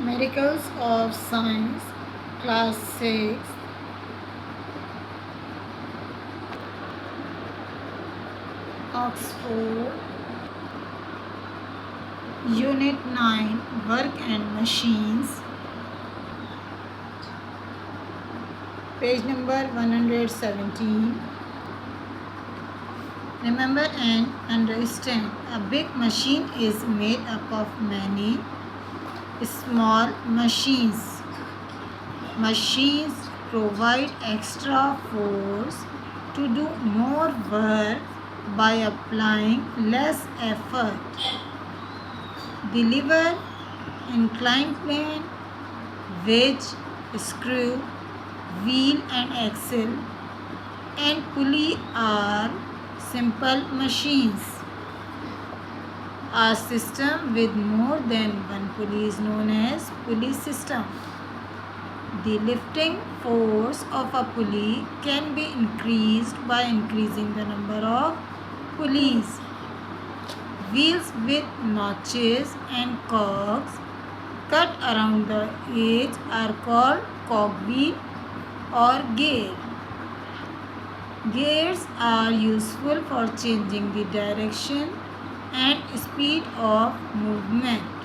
Miracles of Science, Class 6, Oxford, Unit 9, Work and Machines, page number 117. Remember and understand, a big machine is made up of many small machines. Machines provide extra force to do more work by applying less effort. The lever, inclined plane, wedge, screw, wheel and axle, and pulley are simple machines. A system with more than one pulley is known as pulley system. The lifting force of a pulley can be increased by increasing the number of pulleys. Wheels with notches and cogs cut around the edge are called cogwheel or gear. Gears are useful for changing the direction and speed of movement.